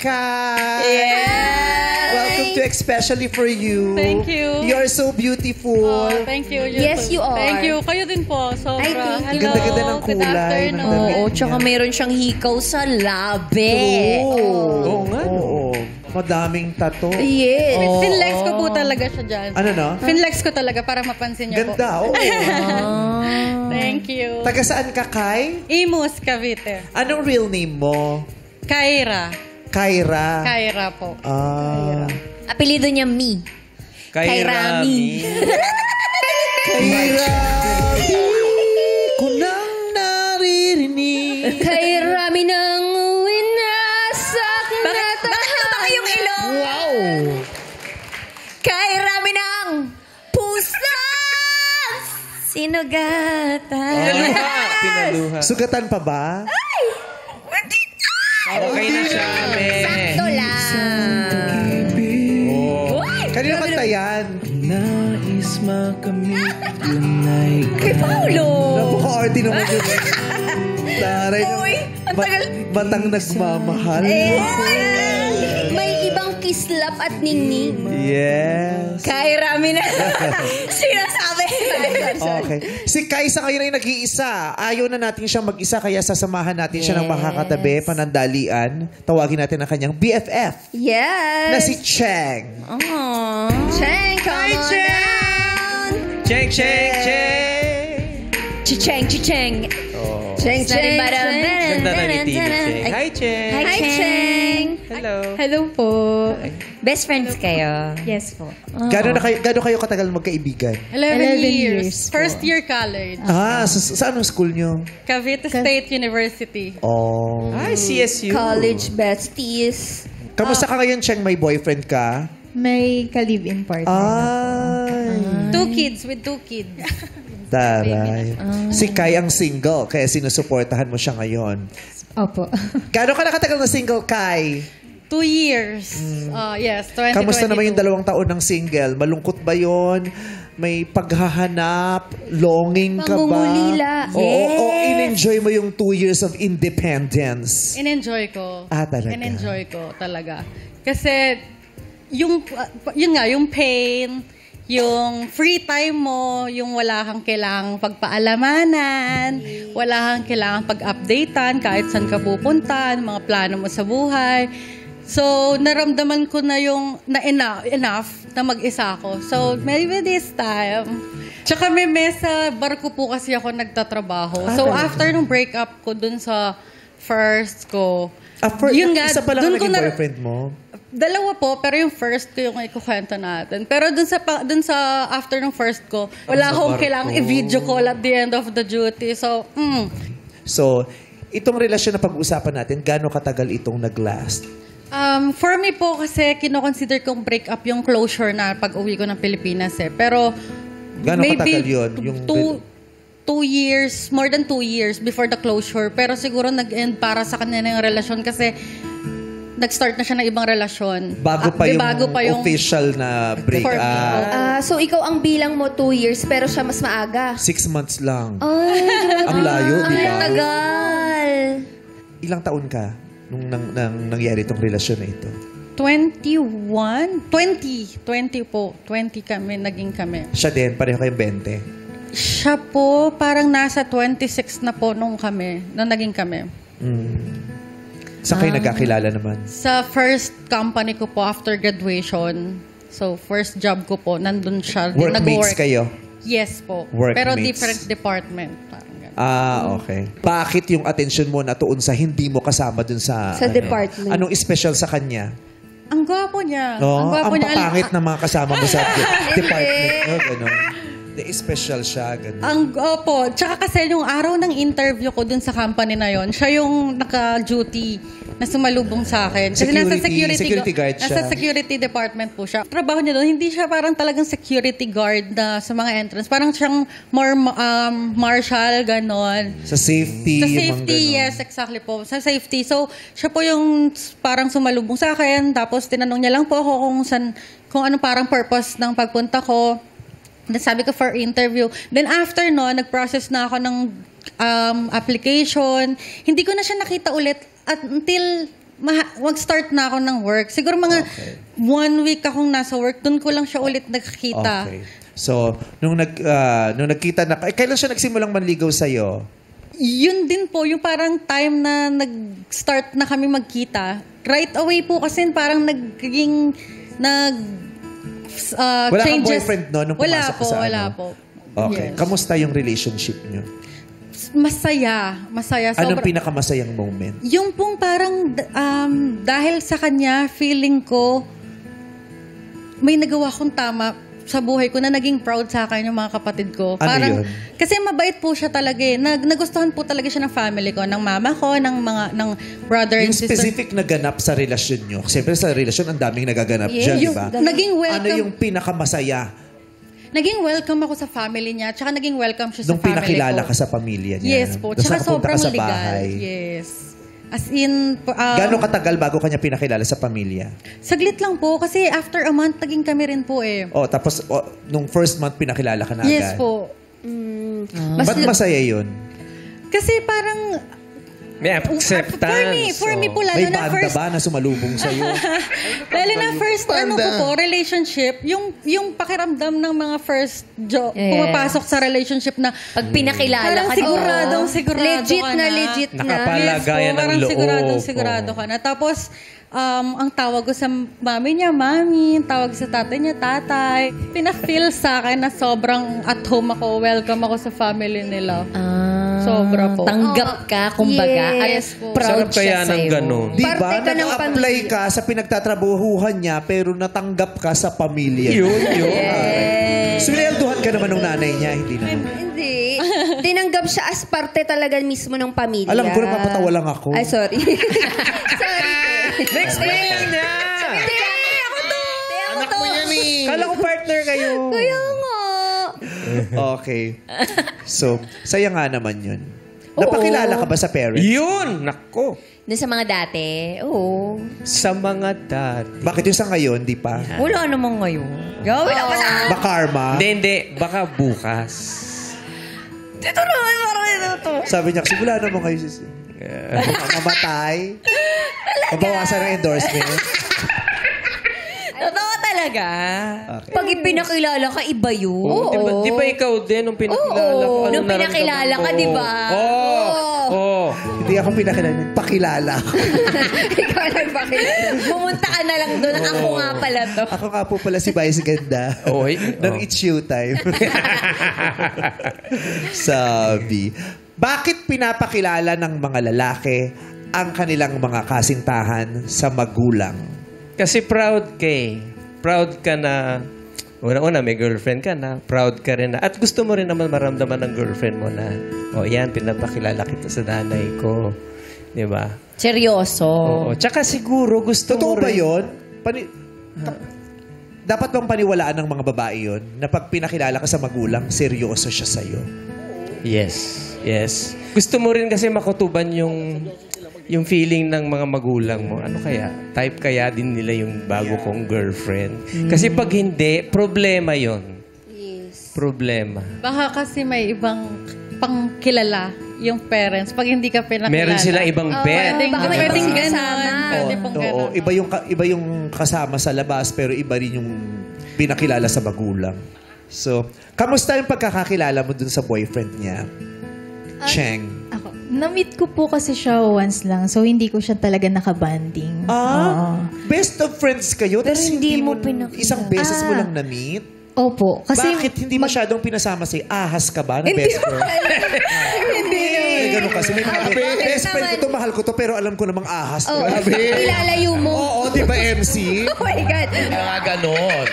Kai! Yes! Welcome to Especially For You. Thank you. You're so beautiful. Oh, thank you. Yes, you are. Thank you. Kayo din po. Sobra. Ay, thank you. Hello. Ganda-ganda ng Good kulay, afternoon. ng damit. Oo, tsaka meron siyang hikaw sa labi. Oo nga. Oo. Madaming tato. Yes. Finlex ko po talaga siya dyan. Ano no? Finlex ko talaga para mapansin niyo po. Ganda, oo. Thank you. Taga saan ka, Kai? Imus, Cavite. Anong real name mo? Kyra. Kyra. Kyra po. Apelido niya Mi. Kairami. Kyra. Kunang naririnig. Kairami ng winasak na tayo yung ilong. Wow. Kairami ng pusang sinugatan. Pinaluha. Sugatan pa ba? Okay na siya, Sakto lang. Kanino kanta yan? Nais makamit yun ay Kay Paulo. Napaka-arty naman yun. Taray Uy, ang tagal. Batang nagmamahal. May ibang kislap at ningning. Yes. Kairami na. Sinasabi. Okay. Si Kaisa ngayon ay nag-iisa. Ayaw na natin siyang mag-isa kaya sasamahan natin siya ng makakatabi, panandalian. Tawagin natin ang kanyang BFF Yes. na si Cheng. Cheng, come on down. Cheng, cheng, cheng! Chicheng, chicheng. Cheng, cheng, Ganda na ni Tini, Cheng. Hi, Cheng! Hi, Cheng. Hello! Hello po. Best friends kayo? Yes po. Gano'n kayo katagal magkaibigan? 11 years. First year college. Sa anong school nyo? Cavite State University. Oh. Hi, CSU! College besties. Kamusta ka ngayon, Cheng? May boyfriend ka? May ka-live-in partner. Ay. 2 kids with 2 kids. Taray. Si Kai ang single, kaya sinusuportahan mo siya ngayon. Opo. Gano'n ka nakatagal na single, Kai? 2 years. Yes, 2022. Kamusta naman yung 2 taon ng single? Malungkot ba yon? May paghahanap? Longing ka ba? Pangungulila. Oo, Yes. o in-enjoy mo yung 2 years of independence? In-enjoy ko. Talaga? In-enjoy ko talaga. Kasi, yun nga, yung pain, yung free time mo, yung wala kang kailangang pagpaalamanan, wala kang kailangang pag-updatean kahit saan ka pupunta, mga plano mo sa buhay. So, naramdaman ko na yung enough na mag-isa ako. So, maybe this time. Tsaka may sa barko po kasi ako nagtatrabaho. So, after nung breakup ko dun sa first ko, Isa pa lang naging boyfriend mo? 2 po, pero yung first ko yung ikukwento natin. Pero dun sa after ng first ko, wala akong kailangang i-video call at the end of the duty. So, So, itong relasyon na pag-uusapan natin, gaano katagal itong nag-last? For me po kasi, kino-consider kong break up yung closure na pag-uwi ko ng Pilipinas eh. Pero, Gaano katagal maybe yun? Yung 2 years, more than 2 years before the closure. Pero siguro nag-end para sa kanila yung relasyon kasi nag-start na siya ng ibang relasyon. Bago pa yung official na break For me, up. So, ikaw ang bilang mo 2 years, pero siya mas maaga. 6 months lang. Ay, Ang layo, di ba? ang tagal. Ilang taon ka nung nangyari itong relasyon na ito? 21? 20 po. 20 kami, naging kami. Siya din, pareho kayong 20. Siya po, parang nasa 26 na po nung naging kami. Saan kayo nagkakilala naman? Sa first company ko po after graduation. So, first job ko po, nandun siya. Workmates kayo? Yes po. Workmates. Pero different department. Parang ganun. Okay. Bakit yung atensyon mo natuon sa hindi mo kasama dun sa... department. Anong special sa kanya? Ang gwapo niya. No? Ang niya. papangit na mga kasama mo sa department. No? Ganun. Special siya. Ganun. Opo. Tsaka kasi yung araw ng interview ko dun sa company na yon, siya yung naka-duty na sumalubong sa akin. Kasi nasa security guard siya. Nasa security department po siya. Trabaho niya doon, hindi siya parang talagang security guard na sa mga entrance. Parang siyang more marshal, ganon. Sa safety. Sa safety, yes, exactly po. Sa safety. So, siya po yung parang sumalubong sa akin. Tapos, tinanong niya lang po ako kung ano parang purpose ng pagpunta ko. Then sabi ko for interview. Then after no, nag-process na ako ng application. Hindi ko na siya nakita ulit until mag-start na ako ng work. Siguro mga 1 week akong nasa work, doon ko lang siya ulit nakikita. Okay. So, nung nagkita na, kailan siya nagsimulang manligaw sa'yo? Yun din po, yung parang time na nag-start na kami magkita. Right away po kasi parang nagiging Wala kang changes. boyfriend no, nung pumasok ka sa Wala ano? po. Okay. Yes. Kamusta yung relationship niyo? Masaya. Anong pinakamasayang moment? Yung pong parang dahil sa kanya, feeling ko may nagawa kong tama sa buhay ko na naging proud sa akin yung mga kapatid ko. Ano Parang, yun? Kasi mabait po siya talaga eh. Nagustuhan po talaga siya ng family ko, ng mama ko, ng brother Yung and sister. specific na ganap sa relasyon nyo. Siyempre sa relasyon, ang daming nagaganap Yes. dyan, di Yung ba? naging welcome. Ano yung pinakamasaya Naging welcome ako sa family niya, tsaka naging welcome siya nung sa family pinakilala ko. ka sa pamilya niya? Yes po. Tapos Tsaka nakapunta sobrang ka sa legal. bahay. Yes. As in, Gano'ng katagal bago kanya pinakilala sa pamilya? saglit lang po kasi after a month, naging kami rin po eh. Oh, tapos nung first month pinakilala ka na Yes agad? po. Ba't masaya yun? Kasi parang, May acceptance. for me po, lalo May na banda first, ba na sumalubong sa'yo? lalo na first, ano ko po, relationship, yung pakiramdam ng mga first Yes. pumapasok sa relationship na, Pag pinakilala parang ka, di ba? sigurado Legit ka na, na. legit na. Nakapalagayan ng parang loob. sigurado ka na. Tapos, ang tawag ko sa mami niya, mami. Tawag sa tatay niya, tatay. Pina-feel sa akin na sobrang at home ako, welcome ako sa family nila. Sobra po. Tanggap ka, kumbaga. Yes at po. Sarap proud kaya siya ng sa'yo. ganun. Di Parte ba? ka ng Nag-apply pamilya. ka sa pinagtatrabuhuhan niya pero natanggap ka sa pamilya niya. Yun. Swelduhan ka naman ng nanay niya, hindi naman. Hindi. Tinanggap siya as parte talaga mismo ng pamilya. Alam ko, napapatawa lang ako. Ay, sorry. sorry. Explain na! Hindi, ako to. Anak mo yan eh. Kala ko partner kayo. Kaya nga. Okay. So, saya nga naman yun. Napakilala ka ba sa parents? Yun! Nako! Doon sa mga dati, oo. Sa mga dati. Bakit yung sa ngayon, di pa? Wala namang ngayon. Gawin ako sa... Makarma? Hindi. Baka bukas. Dito naman, parang ito. Sabi niya, kasi wala naman kayo sis. Mamatay. Mabawasan ng endorsement. Totoo talaga. Okay. Pag ipinakilala ka, iba yun. Oh, di ba ikaw din nung pinakilala ko? Ano Nung pinakilala ka, di ba? Oo. Hindi ako pinakilala. Pakilala ako. Ikaw nagpakilala. Pumunta ka na lang doon. Ako nga pala to. Ako nga po pala si Vice Ganda. Oy. Ng It's You Time. Sabi, bakit pinapakilala ng mga lalaki ang kanilang mga kasintahan sa magulang? Kasi proud ka eh. Proud ka na, una-una may girlfriend ka na, proud ka rin na, at gusto mo rin naman maramdaman ng girlfriend mo na, yan, pinapakilala kita sa nanay ko. Di ba? Seryoso. Oo. Tsaka siguro gusto Totoo mo ba rin. yun? Dapat bang paniwalaan ng mga babae yun na pag pinakilala ka sa magulang, seryoso siya sa'yo? Yes. Yes. Gusto mo rin kasi makutuban yung feeling ng mga magulang mo. Ano kaya? Type kaya din nila yung bago kong girlfriend? Kasi pag hindi, problema yon. Yes. Problema. Baka kasi may ibang pangkilala yung parents pag hindi ka pinakilala. Meron sila ibang bet. baka may Pwedeng ibang ganon. kasama. Pwede pong Oo, ganon. iba yung kasama sa labas pero iba rin yung pinakilala sa magulang. So, kamusta yung pagkakakilala mo dun sa boyfriend niya? Cheng. Ako, na-meet ko po kasi siya once lang, so hindi ko siya talaga nakabanding. Oo. Best of friends kayo, Pero tapos hindi mo isang beses mo Ah. lang na-meet? Opo. Kasi Bakit hindi masyadong pinasama sa'yo? Ahas ka ba na best friend? Hindi naman. Ganun kasi. May mga best friend ko to, mahal ko to, pero alam ko namang ahas. Oh, ilalayo mo. Oo, di ba MC? Oh my God. Kaya ganon.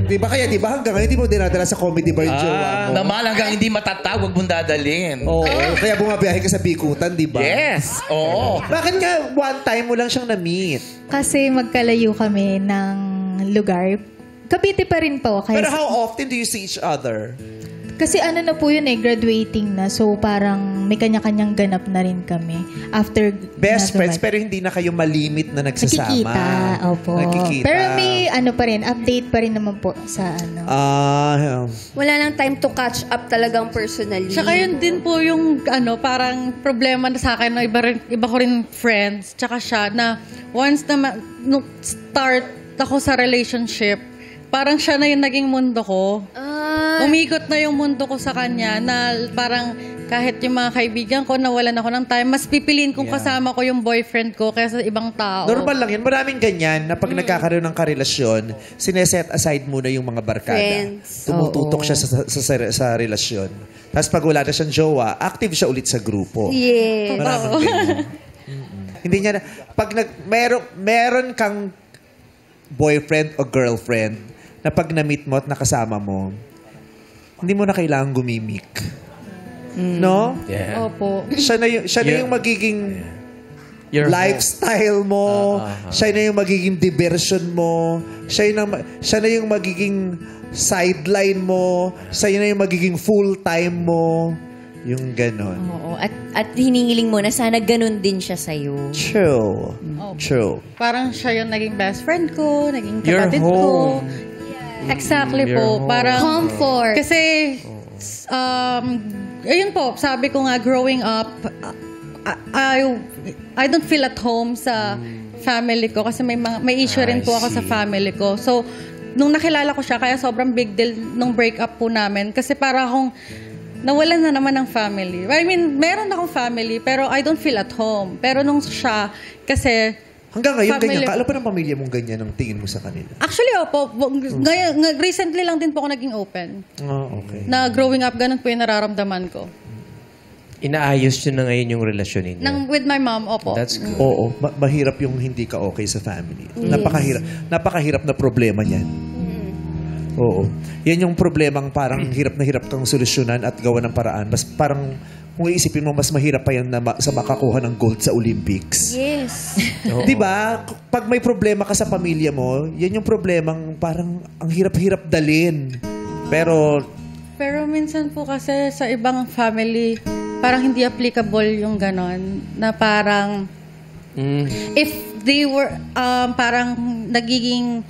Di ba kaya, di ba hanggang ngayon, di mo dinadala sa comedy bar yung jowa mo? Naman hanggang hindi matatag, huwag mong dadalhin. Oo, kaya bumabiyahe ka sa Bikutan, di ba? Yes. Oo. Bakit nga one time mo lang siyang na-meet? kasi magkalayo kami ng lugar. Cavite pa rin po. Pero how often do you see each other? Kasi ano na po yun graduating na. So parang may kanya-kanyang ganap na rin kami. After Best nagawa. friends, pero hindi na kayo malimit na nagsasama. Nakikita, opo. Nakikita. Pero may ano pa rin, update pa rin naman po sa ano. Wala lang time to catch up talagang personally. Tsaka yun din po yung parang problema na sa akin na iba ko rin friends. Tsaka siya na once na nung start ako sa relationship, parang siya na yung naging mundo ko. Umikot na yung mundo ko sa kanya na parang kahit yung mga kaibigan ko nawalan ako ng time, mas pipiliin kong kasama ko yung boyfriend ko kaysa ibang tao. Normal lang yan. Maraming ganyan na pag nagkakaroon ng karelasyon, sineset aside muna yung mga barkada. Friends. Tumututok siya sa relasyon. Tapos pag wala na siyang jowa, active siya ulit sa grupo. Yes. Maraming ganyan. Hindi niya na, pag meron kang boyfriend o girlfriend na pag na-meet mo at nakasama mo, hindi mo na kailangan gumimik. No? Yeah. Opo. Siya na yung magiging Your lifestyle mo. Siya na yung magiging diversion mo. Siya na yung magiging sideline mo. Siya na yung magiging full-time mo. Yung ganon. Oo. At hiningiling mo na sana ganun din siya sa'yo. True. True. Parang siya yung naging best friend ko, naging Your kapatid ko. home. Exactly Your po. home. Parang, Comfort. kasi, ayun po, sabi ko nga, growing up, I don't feel at home sa family ko kasi may issue rin po ako sa family ko. So, nung nakilala ko siya, kaya sobrang big deal nung breakup po namin. Kasi para akong nawalan na naman ng family. I mean, meron akong family, pero I don't feel at home. Pero nung siya, kasi Hanggang ngayon, family- ganyan ka. Alam pa ng pamilya mong ganyan ang tingin mo sa kanila? actually, opo, ngayon, recently lang din po ako naging open. Okay. Na growing up, ganun po yung nararamdaman ko. Inaayos nyo na ngayon yung relasyon ninyo. With my mom, opo. That's good. Oo. Mahirap yung hindi ka okay sa family. Napakahirap na problema niyan. Oo. Yan yung problemang parang hirap na hirap kang solusyonan at gawa ng paraan. Mas parang, kung iisipin mo, mas mahirap pa yan na sa makakuha ng gold sa Olympics. Yes. Di ba? Pag may problema ka sa pamilya mo, yan yung problemang parang ang hirap-hirap dalin. Pero, Minsan po kasi sa ibang family, parang hindi applicable yung ganon. Na parang, if they were, parang nagiging,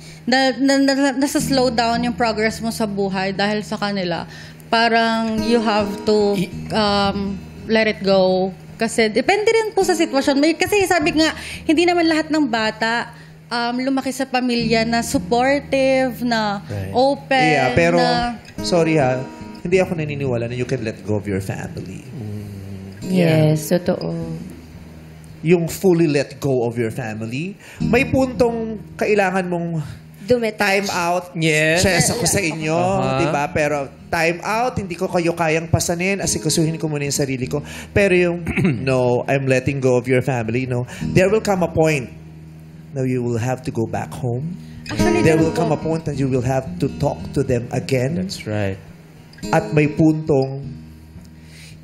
nasa slow down yung progress mo sa buhay dahil sa kanila, parang you have to let it go. Kasi depende rin po sa sitwasyon. Kasi sabi nga, hindi naman lahat ng bata lumaki sa pamilya na supportive, na open, yeah, pero, na... sorry ha, hindi ako naniniwala na you can let go of your family. Yes, totoo. Yung fully let go of your family, may puntong kailangan mong time out. Yes. Stress ako sa inyo, di ba? Pero time out, hindi ko kayo kayang pasanin, asikasuhin ko muna yung sarili ko. Pero yung, no, I'm letting go of your family, no. There will come a point na you will have to go back home. Actually, There ganun will come po. a point that you will have to talk to them again. That's right. At may puntong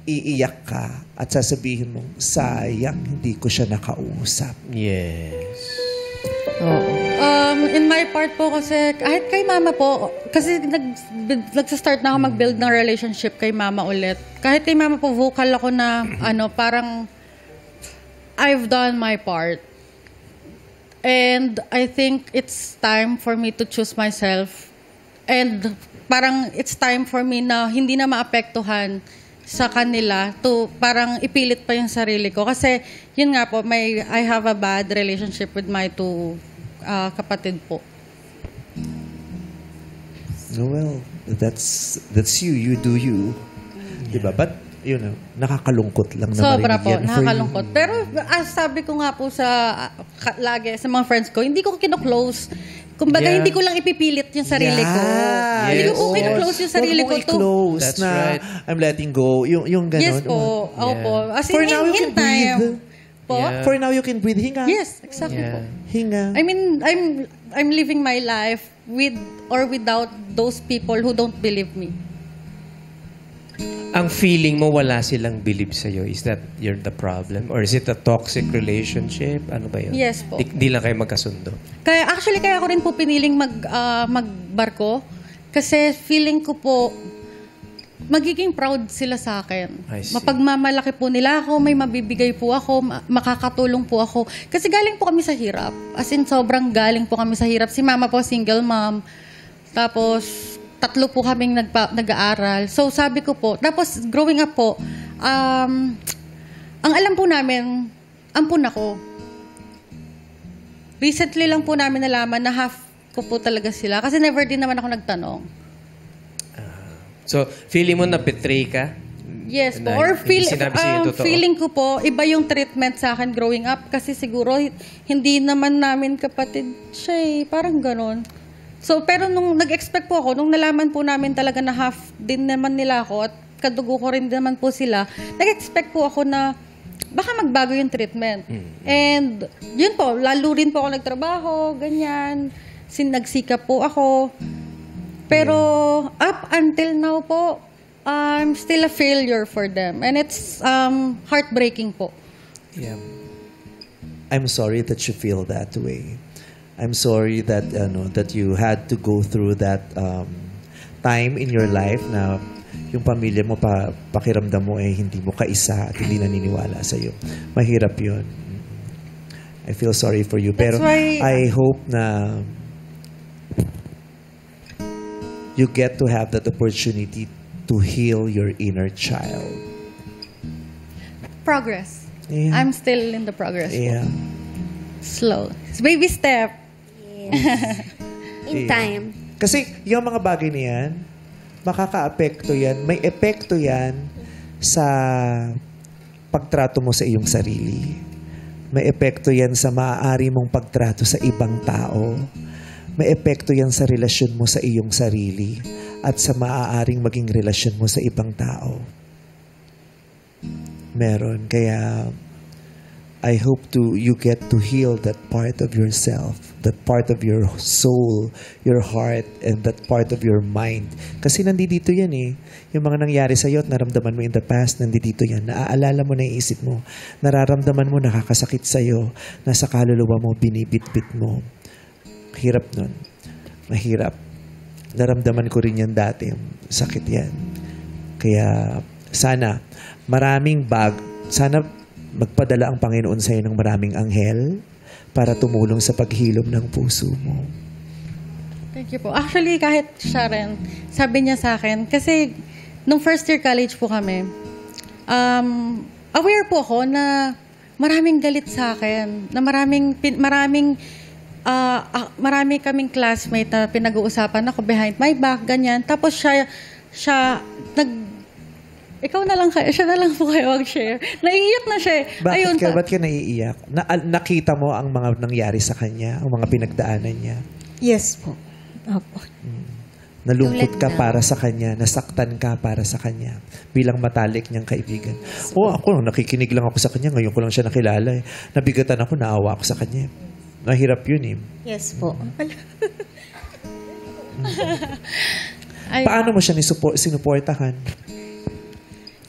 iiyak ka at sasabihin mong, sayang, hindi ko siya nakausap. Yes. In my part po kasi, kahit kay mama po, kasi nagsa-start na ako mag-build ng relationship kay mama ulit. Kahit kay mama po, vocal ako na, parang, I've done my part. And I think it's time for me to choose myself. And parang it's time for me na hindi na maapektuhan sa kanila to parang ipilit pa yung sarili ko. Kasi yun nga po, I have a bad relationship with my two kapatid po. Well, that's you. You do you. Diba? But, nakakalungkot lang na Sobra marinig po, yan for you. nakakalungkot. Pero sabi ko nga po lagi sa mga friends ko, hindi ko kino-close. Kumbaga, Yeah. hindi ko lang ipipilit yung sarili ko. Hindi ko po kino-close yung sarili ko to. close That's na right. I'm letting go. Yung gano'n. Yes po. Opo. As For in, now, you in can time. breathe. Po? Yeah. For now, you can breathe. Hinga. Yes, exactly po. Yeah. Hinga. I mean, I'm living my life with or without those people who don't believe me. Ang feeling mo wala silang believe sa'yo, is that you're the problem? Or is it a toxic relationship? Ano ba yun? Yes po. Di lang kayo magkasundo. Kaya ako rin po piniling magbarko kasi feeling ko po magiging proud sila sa akin. I see. Mapagmamalaki po nila ako, may mabibigay po ako, makakatulong po ako. Kasi galing po kami sa hirap. As in, sobrang galing po kami sa hirap. Si mama po, single mom. Tapos, 3 po kaming nag-aaral. So, sabi ko po, tapos growing up po, ang alam po namin, ampun ako. Recently lang po namin nalaman na half ko po talaga sila. Kasi never din naman ako nagtanong. So, feeling mo na-betray ka? Yes po. Na Or hindi sinabi sa'yo yung totoo? feeling ko po, iba yung treatment sa akin growing up. Kasi siguro, hindi naman namin kapatid siya eh. Parang ganon. So, pero nung nag-expect po ako, nung nalaman po namin talaga na half din naman nila ako at kadugo ko rin naman po sila, nag-expect po ako na baka magbago yung treatment. And yun po, lalo rin po ako nagtrabaho, ganyan. Nagsikap po ako. Pero up until now po, I'm still a failure for them. And it's heartbreaking po. Yeah. I'm sorry that you feel that way. I'm sorry that that you had to go through that time in your life na yung pamilya mo pakiramdam mo hindi mo kaisa at hindi naniniwala sa iyo. Mahirap 'yun. I feel sorry for you. Pero That's why- I hope na you get to have that opportunity to heal your inner child. Progress. Yeah. I'm still in the progress po. Yeah. Slow. It's baby step. In Yeah. time. Kasi yung mga bagay na yan, makaka-apekto yan, may epekto yan sa pagtrato mo sa iyong sarili. May epekto yan sa maaari mong pagtrato sa ibang tao. May epekto yan sa relasyon mo sa iyong sarili at sa maaaring maging relasyon mo sa ibang tao. Meron. Kaya I hope you get to heal that part of yourself, that part of your soul, your heart, and that part of your mind. Kasi nandito yan eh. Yung mga nangyari sa'yo at naramdaman mo in the past, nandito yan. Naaalala mo, naiisip mo. Nararamdaman mo, nakakasakit sa'yo. Nasa kaluluwa mo, binibitbit mo. Hirap nun. Mahirap. Naramdaman ko rin yan dati. Sakit yan. Kaya sana sana magpadala ang Panginoon sa'yo ng maraming anghel para tumulong sa paghilom ng puso mo. Thank you po. Actually, kahit siya rin, sabi niya sa akin, kasi nung first year college po kami, aware po ako na maraming galit sa akin, na marami kaming classmate na pinag-uusapan ako behind my back, ganyan. Tapos siya ikaw na lang kayo, siya na lang po kayo mag-share. Naiiyak na siya. Ba't ka naiiyak? Nakita mo ang mga nangyari sa kanya, ang mga pinagdaanan niya. Yes po. Opo. Nalungkot ka para sa kanya, nasaktan ka para sa kanya, bilang matalik niyang kaibigan. Ako, nakikinig lang ako sa kanya, ngayon ko lang siya nakilala. Nabigatan ako, naawa ako sa kanya. Mahirap yun eh. Yes po. Paano mo siya sinuportahan?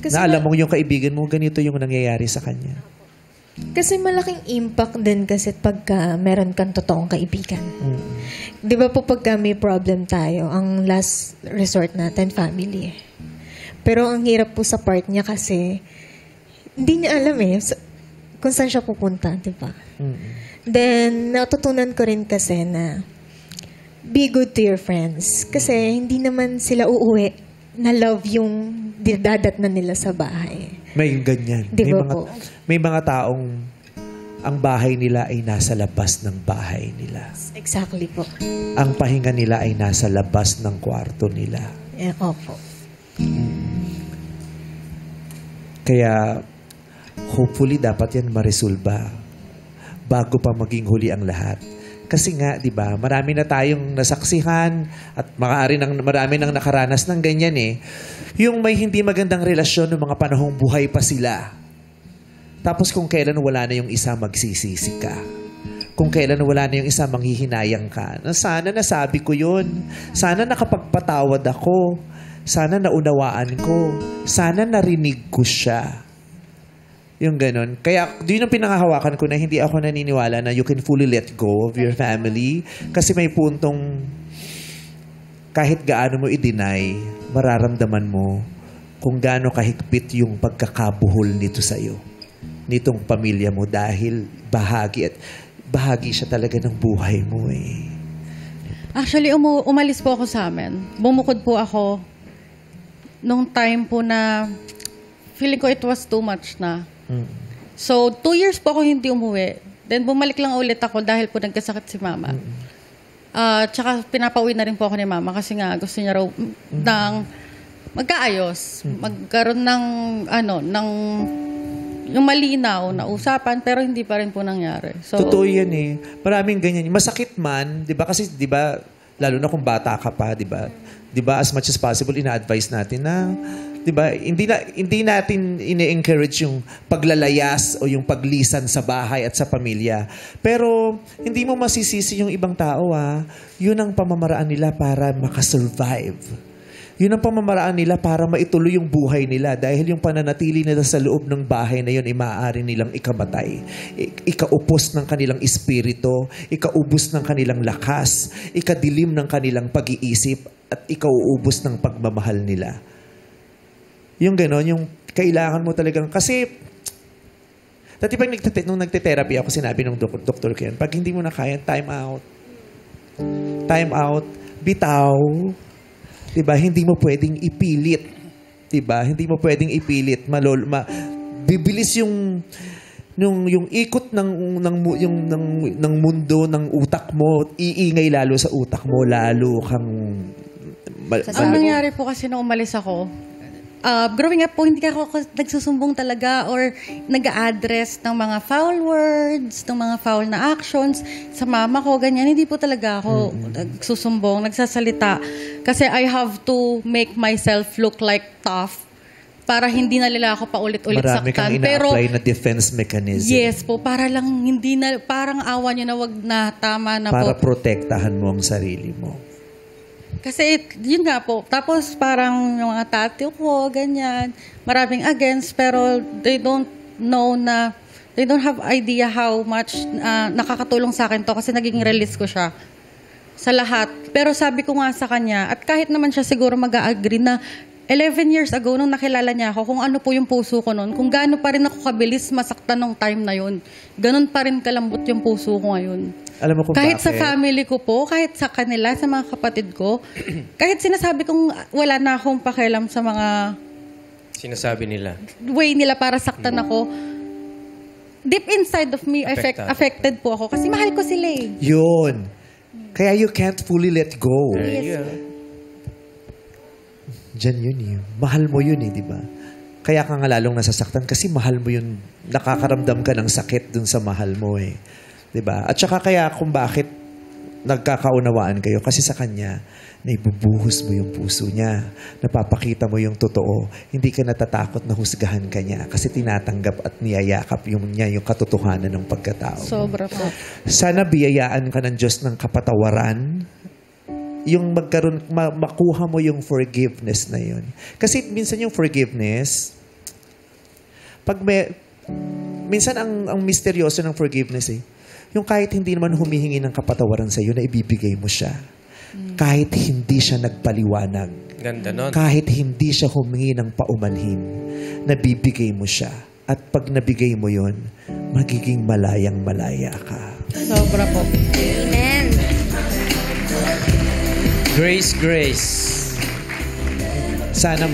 Kasi na alam mo yung kaibigan mo, ganito yung nangyayari sa kanya. Kasi malaking impact din kasi pagka meron kang totoong kaibigan. Di ba po pagka may problem tayo, ang last resort natin, family. Pero ang hirap po sa part niya kasi hindi niya alam kung saan siya pupunta, di ba? Then, natutunan ko rin kasi na be good to your friends. Kasi hindi naman sila uuwi na love yung didadat na nila sa bahay. May ganyan. Di ba po? May mga taong ang bahay nila ay nasa labas ng bahay nila. Exactly po. Ang pahinga nila ay nasa labas ng kwarto nila. Opo. Kaya, hopefully, dapat yan maresolba bago pa maging huli ang lahat. Kasi nga, di ba, marami na tayong nasaksihan at marami nang nakaranas ng ganyan eh. Yung may hindi magandang relasyon ng mga panahong buhay pa sila. Tapos kung kailan wala na yung isa, magsisisi ka. Kung kailan wala na yung isa, manghihinayang ka. Na sana nasabi ko yun. Sana nakapagpatawad ako. Sana naunawaan ko. Sana narinig ko siya. Yung ganun. Kaya, yun ang pinangahawakan ko na hindi ako naniniwala na you can fully let go of your family. Kasi may puntong kahit gaano mo i-deny, mararamdaman mo kung gaano kahigpit yung pagkakabuhol nito sa'yo, nitong pamilya mo, dahil bahagi siya talaga ng buhay mo eh. Actually, umalis po ako sa amin. Bumukod po ako nung time po na feeling ko it was too much na. So, 2 years po ako hindi umuwi. Then, bumalik lang ulit ako dahil po nagkasakit si mama. Tsaka, pinapauwi na rin po ako ni mama kasi nga gusto niya raw ng magkaayos. Magkaroon ng, yung malinaw na usapan, pero hindi pa rin po nangyari. So, Totoo yan eh. Maraming ganyan. Masakit man, di ba? Kasi, di ba, lalo na kung bata ka pa, di ba? Di ba, as much as possible, ina-advise natin na, di ba, hindi natin ine-encourage yung paglalayas o yung paglisan sa bahay at sa pamilya. Pero, hindi mo masisisi yung ibang tao, yun ang pamamaraan nila para makasurvive. Yun ang pamamaraan nila para maituloy yung buhay nila dahil yung pananatili nila sa loob ng bahay na yun ay maaari nilang ikamatay. Ikaupos ng kanilang espiritu, ikaubos ng kanilang lakas, ikadilim ng kanilang pag-iisip at ikauubos ng pagmamahal nila. Yung gano'n, yung kailangan mo talagang, kasi dati pag nung nagte-therapy ako, sinabi ng doktor ko yan, pag hindi mo na kaya, time out. Time out, bitaw. Diba? Hindi mo pwedeng ipilit. Diba? Hindi mo pwedeng ipilit. Bibilis yung ikot ng mundo ng utak mo, iingay lalo sa utak mo, lalo kang ang nangyari po kasi nung umalis ako, growing up po, hindi ako nagsusumbong talaga or nag-a-address ng mga foul words, ng mga foul na actions. Sa mama ko, ganyan. Hindi po talaga ako nagsusumbong, nagsasalita. Kasi I have to make myself look like tough para hindi na nila ako paulit-ulit marami saktan. kang ina-apply na defense mechanism. Yes po, para lang hindi na, parang awa nyo na wag na, tama na para po. protektahan mo ang sarili mo. Kasi yun nga po. Tapos parang yung mga tattoo ko, ganyan. Maraming against, pero they don't know na, they don't have idea how much nakakatulong sa akin to kasi naging release ko siya sa lahat. Pero sabi ko nga sa kanya, at kahit naman siya siguro mag-a-agree na 11 years ago, nung nakilala niya ako, kung ano po yung puso ko noon, kung gaano pa rin ako kabilis masaktan nung time na yun, ganun pa rin kalambot yung puso ko ngayon. Alam mo kung kahit bakit? sa family ko po, kahit sa kanila, sa mga kapatid ko, kahit sinasabi kong wala na akong pakialam sa mga Sinasabi nila. way nila para saktan ako, deep inside of me, affected po ako. Kasi mahal ko sila eh. Yun. Kaya you can't fully let go. There you go. Diyan yun eh. Mahal mo yun eh, di ba? Kaya ka nga lalong nasasaktan kasi mahal mo yun. Nakakaramdam ka ng sakit dun sa mahal mo eh. Di ba? At saka kaya kung bakit nagkakaunawaan kayo kasi sa kanya, naibubuhos mo yung puso niya. Napapakita mo yung totoo. Hindi ka natatakot na husgahan ka niya kasi tinatanggap at niyayakap niya yung katotohanan ng pagkatao. Sobra po. Sana biyayaan ka ng Diyos ng kapatawaran, yung makuha mo yung forgiveness na yun. Kasi minsan yung forgiveness, minsan ang misteryoso ng forgiveness yung kahit hindi naman humihingi ng kapatawaran sa iyo, na ibibigay mo siya. Kahit hindi siya nagpaliwanag. Ganda nun. Kahit hindi siya humingi ng paumanhin, nabibigay mo siya. At pag nabigay mo yun, magiging malayang-malaya ka. Sobra po. Amen. Grace. Sana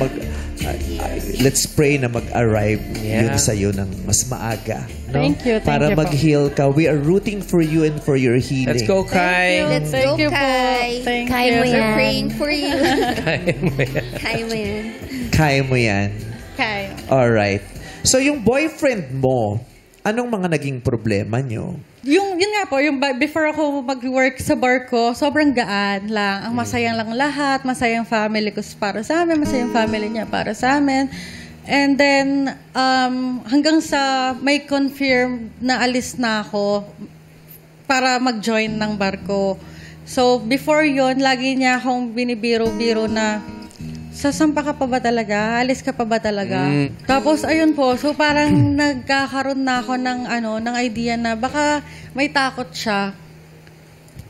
let's pray na mag-arrive yun Yeah. sa iyo ng mas maaga. No? Thank you Para po. mag-heal ka. We are rooting for you and for your healing. Let's go, Kai. Let's Thank go, you po. Kai. Thank Kai you. mo yan. We're We're praying for you. Kaya mo yan. Kaya mo yan. Kaya mo yan. Kai. Alright. So, yung boyfriend mo, anong mga naging problema nyo? Yun nga po, before ako mag-work sa bar ko, sobrang gaan lang. Ang masayang lang lahat, masayang family ko para sa amin, masayang family niya para sa amin. And then, hanggang sa may confirm na alis na ako para mag-join ng barko. So, before yon lagi niya akong binibiro-biro na, sasampa ka pa ba talaga? Alis ka pa ba talaga? Tapos, ayun po, so parang nagkakaroon na ako ng idea na baka may takot siya.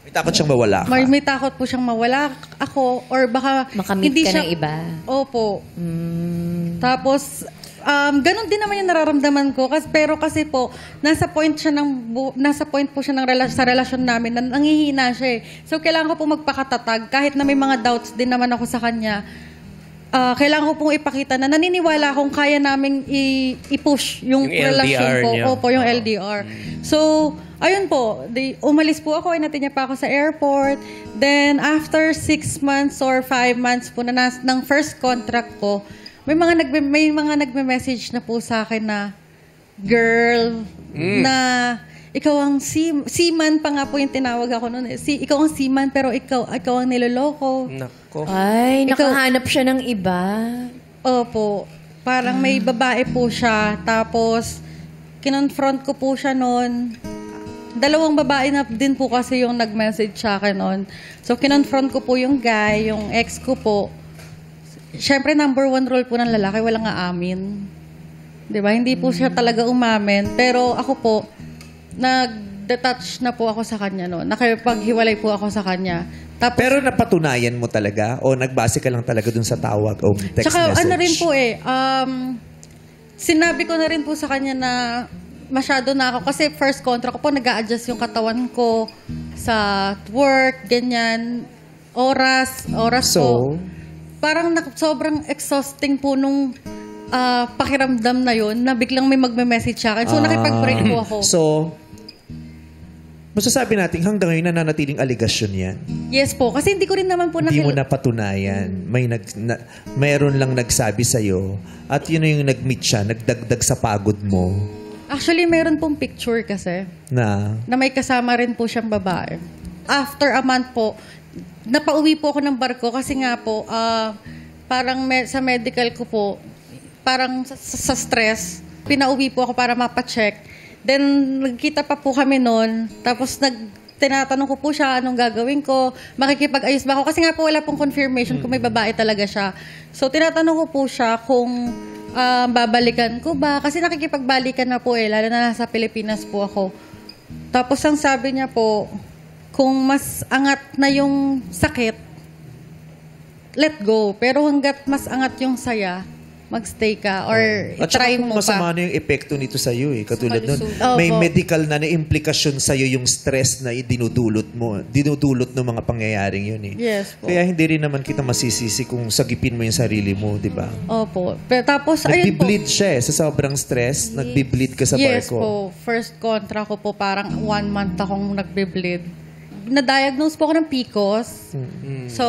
May takot siyang mawala ka. May takot po siyang mawala ako or baka Makamit hindi ka siya, ng iba. Opo. Tapos, ganun din naman yung nararamdaman ko. Pero kasi po, nasa point po siya sa relasyon namin na nanghihina siya eh. So, kailangan ko po magpakatatag. Kahit na may mga doubts din naman ako sa kanya, kailangan ko pong ipakita na naniniwala akong kaya naming i-push yung relasyon LDR ko. niya. Opo, yung LDR. So, ayun po, umalis po ako, inatin niya pa ako sa airport. Then, after 6 months or 5 months po ng first contract ko, may mga nagme-message na po sa akin na, girl, na ikaw ang seaman pa nga po yung tinawag ako noon. Ikaw ang seaman pero ikaw ang niloloko. Nako. Ay, nakahanap siya ng iba. Opo. Parang may babae po siya. Tapos, kinonfront ko po siya noon. 2 babae na din po kasi yung nag-message sa akin noon. So, kinonfront ko po yung guy, yung ex ko po. Siyempre, number 1 rule po ng lalaki, walang aamin. Diba? Hindi po siya talaga umamin. Pero ako po, nag-detach na po ako sa kanya noon. Nakipaghiwalay po ako sa kanya. Tapos, Pero napatunayan mo talaga o nagbase ka lang talaga dun sa tawag o text tsaka, message? ano rin po sinabi ko na rin po sa kanya na masyado na ako. Kasi first contract ko po, nag-a-adjust yung katawan ko sa work, ganyan. Oras So, po. Parang sobrang exhausting po nung pakiramdam na yun na biglang may magme-message sa akin. So, nakipag-break po ako. So, masasabi natin hanggang ngayon nananatiling aligasyon yan. Yes po. Kasi hindi ko rin naman po Hindi mo napatunayan. Mayroon lang nagsabi sa'yo at yun yung nag-meet siya, nagdagdag sa pagod mo Actually, meron pong picture kasi na na may kasama rin po siyang babae. After a month po, napauwi po ako ng barko kasi nga po, parang sa medical ko po, parang sa stress, pinauwi po ako para mapacheck. Then, nagkita pa po kami noon. Tapos, tinatanong ko po siya anong gagawin ko, makikipag-ayos ba ako. Kasi nga po wala pong confirmation kung may babae talaga siya. So, tinatanong ko po siya kung babalikan ko ba. Kasi nakikipagbalikan na po lalo na nasa Pilipinas po ako. Tapos, ang sabi niya po, kung mas angat na yung sakit, let go. Pero hanggat mas angat yung saya, magstay ka or at saka try kung mo masama pa. na yung epekto nito sa'yo eh. Katulad nun, Opo. may medical na implikasyon sa'yo yung stress na dinudulot ng mga pangyayaring yun eh. Yes po. Kaya hindi rin naman kita masisisi kung sagipin mo yung sarili mo, di ba? Opo. Pero tapos, ayun po. Nagbi-bleed siya sa sobrang stress. Nagbi-bleed ka sa Yes barko. po. First contract ko po, parang 1 month akong nagbe-bleed. Na-diagnose po ako ng PCOS. So,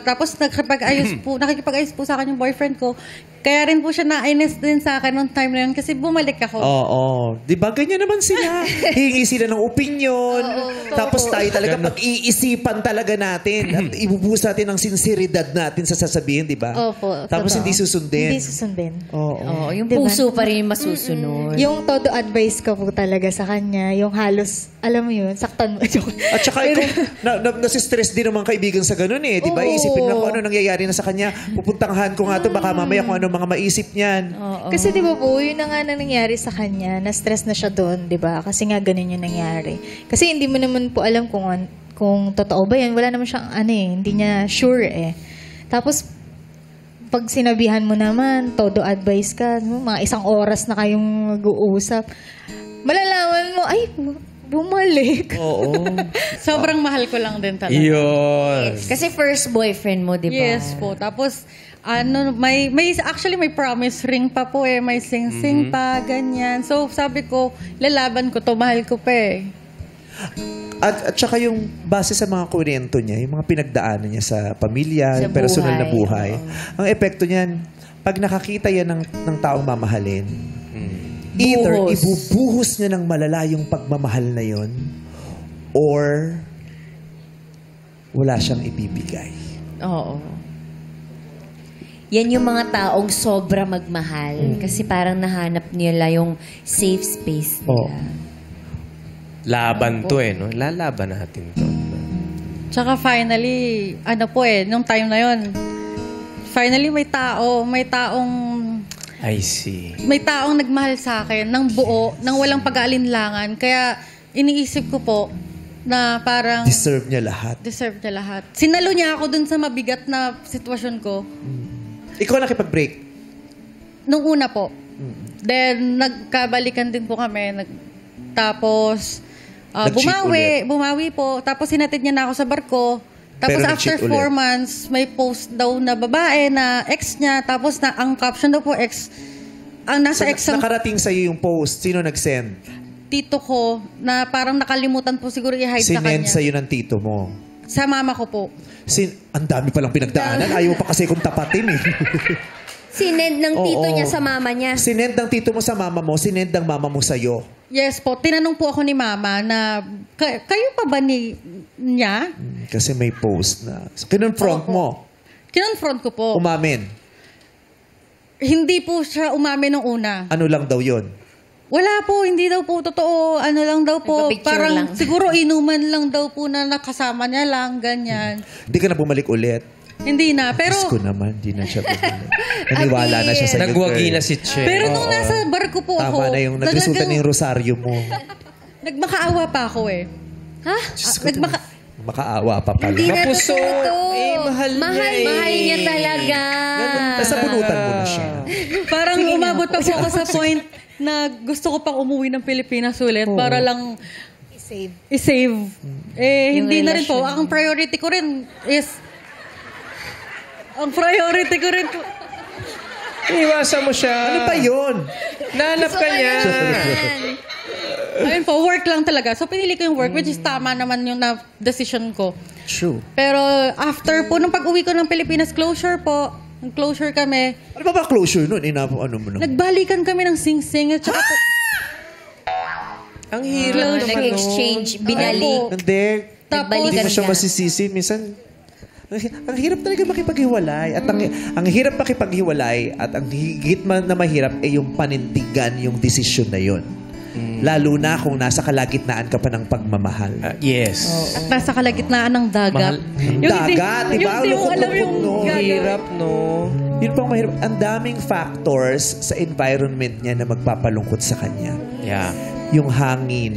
tapos nakikipag-ayos po sa akin yung boyfriend ko. Kaya rin po siya na-ines din sa akin noong time na yun kasi bumalik ako. Oo. Di ba? Ganyan naman sila. Hingi sila ng opinion. Tapos tayo talaga pag-iisipan talaga natin at ibubuhos natin ang sinseridad natin sa sasabihin, di ba? Opo, Tapos totoo. hindi susundin. Hindi susundin. Oo. Oo, yung Diba? puso pa rin masusunod. Yung todo advice ko po talaga sa kanya, yung halos, alam mo yun, saktan mo. At saka ikaw, nasistress din naman kaibigan sa ganun eh. Di ba? Oo. Isipin mo kung ano nangyayari na sa kanya. Pupuntahan ko nga to, baka mamaya kung ano mga maisip niyan. Kasi di ba po, yun na nga na nangyari sa kanya, na-stress na siya doon, di ba? Kasi nga ganun yung nangyari. Kasi hindi mo naman po alam kung totoo ba yan. Wala naman siyang hindi niya sure eh. Tapos, pag sinabihan mo naman, todo advice ka, mga 1 oras na kayong mag-uusap, malalaman mo, ay, bumalik. Oo. Sobrang mahal ko lang din talaga. Yun. Kasi first boyfriend mo, di ba? Yes po. Tapos, actually may promise ring pa po may sing-sing pa, ganyan. So, sabi ko, lalaban ko to, mahal ko pa eh. At saka yung base sa mga kwento niya, yung mga pinagdaanan niya sa pamilya, Sa yung personal na buhay, buhay, ang epekto niyan, pag nakakita yan ng taong mamahalin, either Buhos. ibubuhos niya ng malala yung pagmamahal na yon or wala siyang ibibigay. Oo. Yan yung mga taong sobra magmahal. Kasi parang nahanap nila yung safe space nila. Laban to no? Lalaban natin to. Tsaka finally, nung time na yon, finally may taong I see. may taong nagmahal sa akin ng buo, nang walang pag-aalinlangan. Kaya iniisip ko po na parang Deserve niya lahat. deserve niya lahat. Sinalo niya ako dun sa mabigat na sitwasyon ko. Ikaw nakipag-break. Nung una po. Then, nagkabalikan din po kami. Tapos, Nag-cheat bumawi po. Tapos, sinatid niya na ako sa barko. Tapos, Pero after nag-cheat 4 ulit. months, may post daw na babae na ex niya. Tapos, ang caption daw po, ex. Ang nasa So, ex ang nakarating sa'yo yung post. Sino nag-send? tito ko na parang nakalimutan po siguro i-hide sa Sinend kanya. sa'yo ng tito mo. Sa mama ko po. Ang dami palang pinagdaanan. Ayaw pa kasi kung tapatin eh. Sinend ng tito Oo. niya sa mama niya. Sinend ng tito mo sa mama mo, sinend ng mama mo sa'yo. Yes po, tinanong po ako ni mama na, kayo pa ba niya? Kasi may post na. So, kinonfront Opo. mo. Kinonfront ko po. Umamin. Hindi po siya umamin nung una. Ano lang daw yon? Wala po, hindi daw po totoo. Ano lang daw po, Nagpa-picture parang lang. siguro inuman lang daw po na nakasama niya lang, ganyan. Hindi ka na bumalik ulit. Hindi na, pero Diyos ko naman, hindi na siya bumalik. Naniwala na siya sa Nagwagi na si Che. pero nung nasa barko po ako, Tama na yung nagresulta talagang na yung rosaryo mo. nagmakaawa pa ako eh. Ha? Diyos ko, Nagmaka- makaawa pa pala. Hindi na Mapuso. totoo. Eh, mahal niya eh. Mahal niya talaga. Nasa bunutan mo na siya. Parang umabot pa po ako sa point na gusto ko pang umuwi ng Pilipinas ulit para lang i-save. Eh, Yung hindi na rin po. relasyon. Ang priority ko rin is... Ang priority ko rin po... Iwasan mo siya. Ano pa yun? Nahanap ka niya. Ayun po, work lang talaga. So, pinili ko yung work, which is tama naman yung decision ko. True. Pero after po, nung pag-uwi ko ng Pilipinas, closure po. Nag-closure kami. Ano ba closure nun? Ano mo nun? Nagbalikan kami ng sing-sing. At saka po, Ang hirap naman. Nag-exchange, binalik. Opo. Hindi. Tapos, Hindi mo siya ka. masisisi. Minsan, ang hirap talaga makipaghiwalay. At ang hirap makipaghiwalay at ang higit man na mahirap ay yung panindigan yung desisyon na yun. Lalo na kung nasa kalagitnaan ka pa ng pagmamahal. Yes. at nasa kalagitnaan ng dagat. Dagat, di ba? Yung hindi mo alam yung Lukot-lukot, no? gagawin. Hirap, no? Yun pa ang mahirap. Ang daming factors sa environment niya na magpapalungkot sa kanya. Yeah. Yung hangin,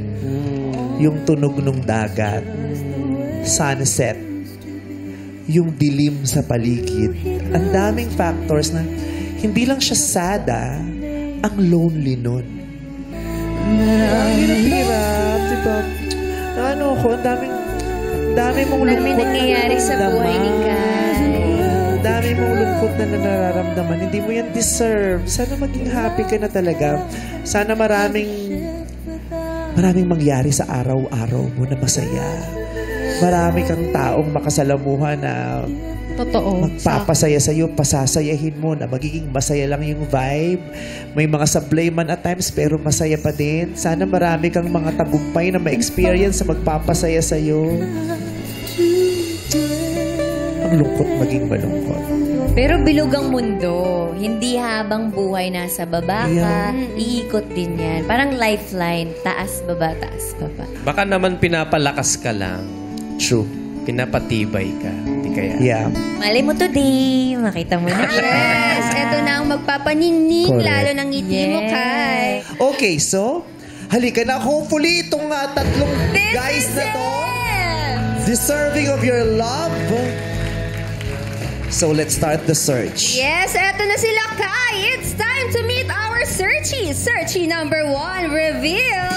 yung tunog ng dagat, sunset, yung dilim sa paligid. Ang daming factors na hindi lang siya sad, ang lonely nun. Hirap, diba? Ano ko, ang dami mong lungkot Dami nangyayari sa buhay ni Kai. Ang dami mong lungkot na nararamdaman. Hindi mo yan deserve. Sana maging happy ka na talaga. Sana maraming mangyari sa araw-araw mo na masaya. Marami kang taong makasalamuhan na Totoo. magpapasaya sa'yo, pasasayahin mo na magiging masaya lang yung vibe. May mga sablay man at times pero masaya pa din. Sana marami kang mga tagumpay na ma-experience sa magpapasaya sa'yo. Ang lungkot maging malungkot. Pero bilog ang mundo. Hindi habang buhay nasa baba ka, iikot din yan. Parang lifeline. Taas, baba, taas, baba. Baka naman pinapalakas ka lang. True. Pinapatibay ka. Hindi kaya. Yeah. Malay mo today, makita mo na siya. Yes, eto na ang magpapaningning, Correct. lalo ng ngiti mo, Kai. Okay, so, halika na. Hopefully, itong tatlong guys na to, deserving of your love. So, let's start the search. Yes, eto na sila, Kai. It's time to meet our searchies. Searchie number 1, reveal.